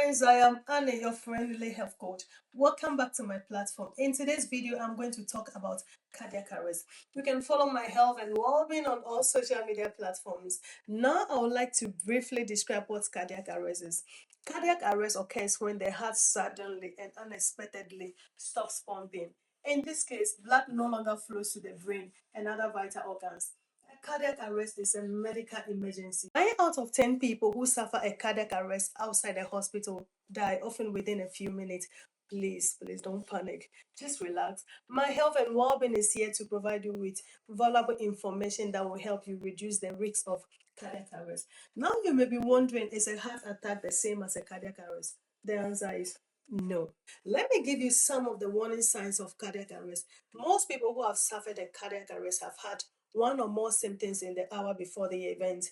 friends, I am Annie, your friendly health coach. Welcome back to my platform. In today's video, I'm going to talk about cardiac arrest. You can follow my health and well-being on all social media platforms. Now, I would like to briefly describe what cardiac arrest is. Cardiac arrest occurs when the heart suddenly and unexpectedly stops pumping. In this case, blood no longer flows to the brain and other vital organs. A cardiac arrest is a medical emergency. 9 out of 10 people who suffer a cardiac arrest outside the hospital die, often within a few minutes. Please don't panic. Just relax. My health and well-being is here to provide you with valuable information that will help you reduce the risk of cardiac arrest. Now you may be wondering, is a heart attack the same as a cardiac arrest? The answer is no. Let me give you some of the warning signs of cardiac arrest. Most people who have suffered a cardiac arrest have had one or more symptoms in the hour before the event.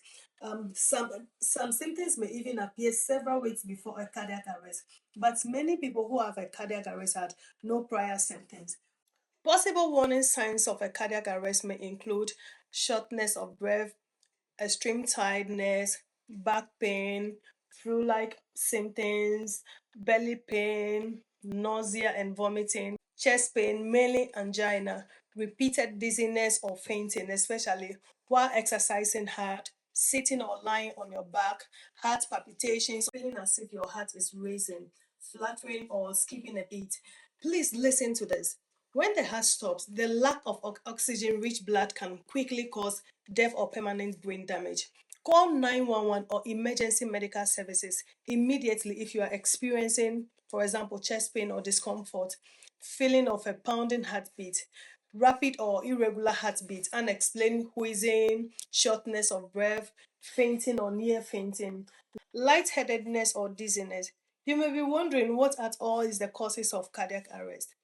Some symptoms may even appear several weeks before a cardiac arrest, but many people who have a cardiac arrest had no prior symptoms. Possible warning signs of a cardiac arrest may include shortness of breath, extreme tiredness, back pain, flu-like symptoms, belly pain, nausea and vomiting, chest pain, mainly angina, repeated dizziness or fainting, especially while exercising hard, sitting or lying on your back, heart palpitations, feeling as if your heart is racing, fluttering or skipping a beat. Please listen to this. When the heart stops, the lack of oxygen rich blood can quickly cause death or permanent brain damage. Call 911 or emergency medical services immediately if you are experiencing, for example, chest pain or discomfort, feeling of a pounding heartbeat, rapid or irregular heartbeat, unexplained wheezing, shortness of breath, fainting or near fainting, lightheadedness or dizziness. You may be wondering what at all is the causes of cardiac arrest.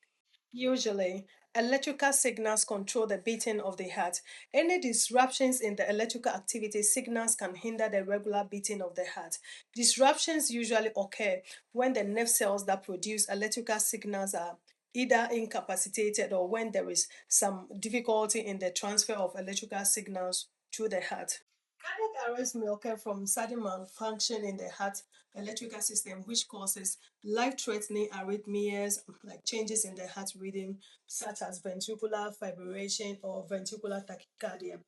Usually, electrical signals control the beating of the heart. Any disruptions in the electrical activity signals can hinder the regular beating of the heart. Disruptions usually occur when the nerve cells that produce electrical signals are either incapacitated or when there is some difficulty in the transfer of electrical signals through the heart. Cardiac arrest may occur from sudden malfunction in the heart electrical system, which causes life-threatening arrhythmias like changes in the heart rhythm, such as ventricular fibrillation or ventricular tachycardia,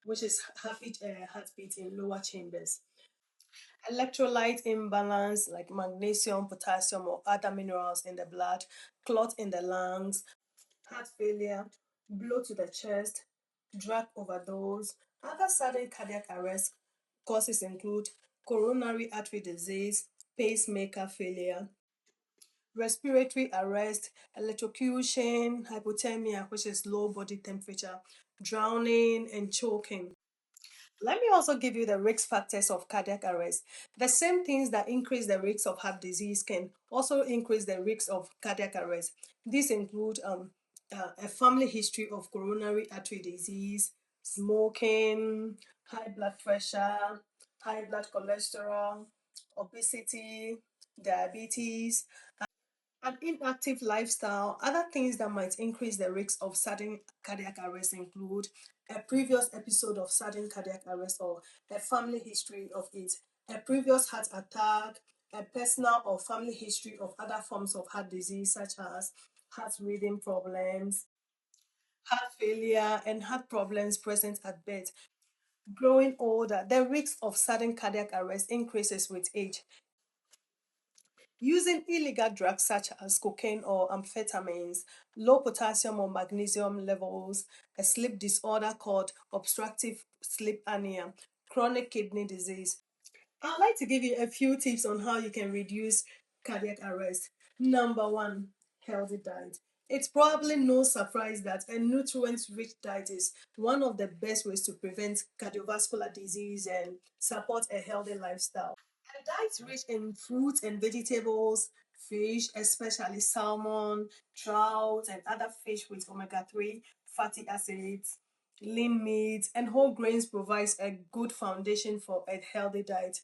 which is rapid heartbeat in lower chambers. Electrolyte imbalance like magnesium, potassium, or other minerals in the blood, clot in the lungs, heart failure, blow to the chest, drug overdose. Other sudden cardiac arrest causes include coronary artery disease, pacemaker failure, respiratory arrest, electrocution, hypothermia, which is low body temperature, drowning, and choking. Let me also give you the risk factors of cardiac arrest. The same things that increase the risk of heart disease can also increase the risk of cardiac arrest. These include a family history of coronary artery disease, smoking, high blood pressure, high blood cholesterol, obesity, diabetes, an inactive lifestyle. Other things that might increase the risk of sudden cardiac arrest include a previous episode of sudden cardiac arrest or a family history of it, a previous heart attack, a personal or family history of other forms of heart disease such as heart rhythm problems, heart failure, and heart problems present at birth. Growing older, the risk of sudden cardiac arrest increases with age. Using illegal drugs such as cocaine or amphetamines, low potassium or magnesium levels, a sleep disorder called obstructive sleep apnea, chronic kidney disease. I'd like to give you a few tips on how you can reduce cardiac arrest. Number one, healthy diet. It's probably no surprise that a nutrient-rich diet is one of the best ways to prevent cardiovascular disease and support a healthy lifestyle. A diet rich in fruits and vegetables, fish, especially salmon, trout, and other fish with omega-3 fatty acids, lean meats, and whole grains provides a good foundation for a healthy diet.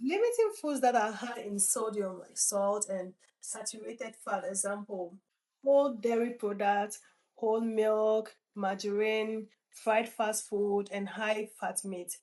Limiting foods that are high in sodium, like salt and saturated fat, example, whole dairy products, whole milk, margarine, fried fast food, and high fat meat.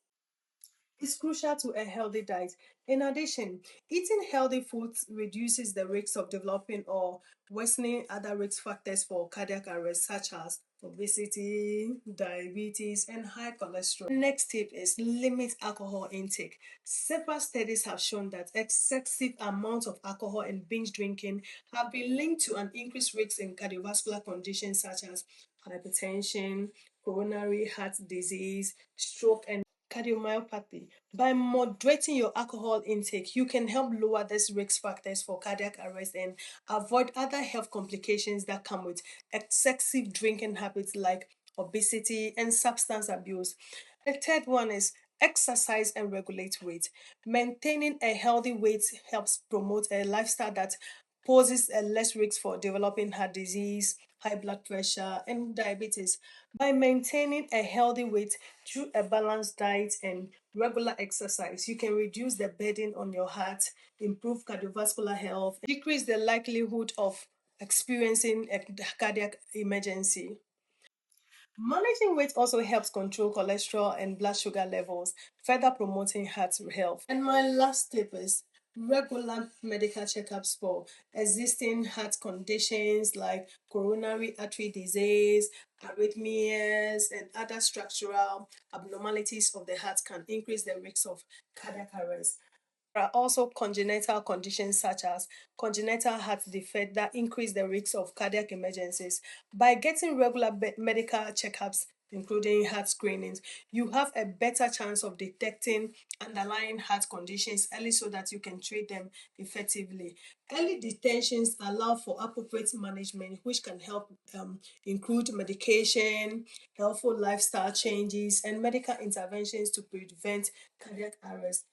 is crucial to a healthy diet. In addition, eating healthy foods reduces the risk of developing or worsening other risk factors for cardiac arrest, such as obesity, diabetes, and high cholesterol. Next tip is limit alcohol intake. Several studies have shown that excessive amounts of alcohol and binge drinking have been linked to an increased risk in cardiovascular conditions such as hypertension, coronary heart disease, stroke, and cardiomyopathy. By moderating your alcohol intake, you can help lower these risk factors for cardiac arrest and avoid other health complications that come with excessive drinking habits like obesity and substance abuse. The third one is exercise and regulate weight. Maintaining a healthy weight helps promote a lifestyle that poses a less risk for developing heart disease, high blood pressure, and diabetes. By maintaining a healthy weight through a balanced diet and regular exercise, you can reduce the burden on your heart, improve cardiovascular health, decrease the likelihood of experiencing a cardiac emergency. Managing weight also helps control cholesterol and blood sugar levels, further promoting heart health. And my last tip is regular medical checkups for existing heart conditions like coronary artery disease, arrhythmias, and other structural abnormalities of the heart can increase the risk of cardiac arrest. There are also congenital conditions such as congenital heart defect that increase the risk of cardiac emergencies. By getting regular medical checkups, including heart screenings, you have a better chance of detecting underlying heart conditions early so that you can treat them effectively. Early detentions allow for appropriate management, which can help include medication, helpful lifestyle changes, and medical interventions to prevent cardiac arrest.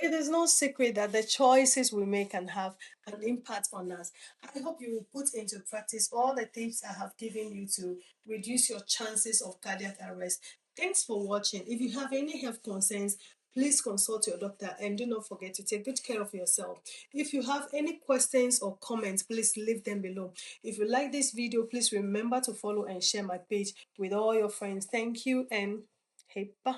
It is no secret that the choices we make can have an impact on us. I hope you will put into practice all the tips I have given you to reduce your chances of cardiac arrest. Thanks for watching. If you have any health concerns, please consult your doctor and do not forget to take good care of yourself. If you have any questions or comments, please leave them below. If you like this video, please remember to follow and share my page with all your friends. Thank you and hey, bye.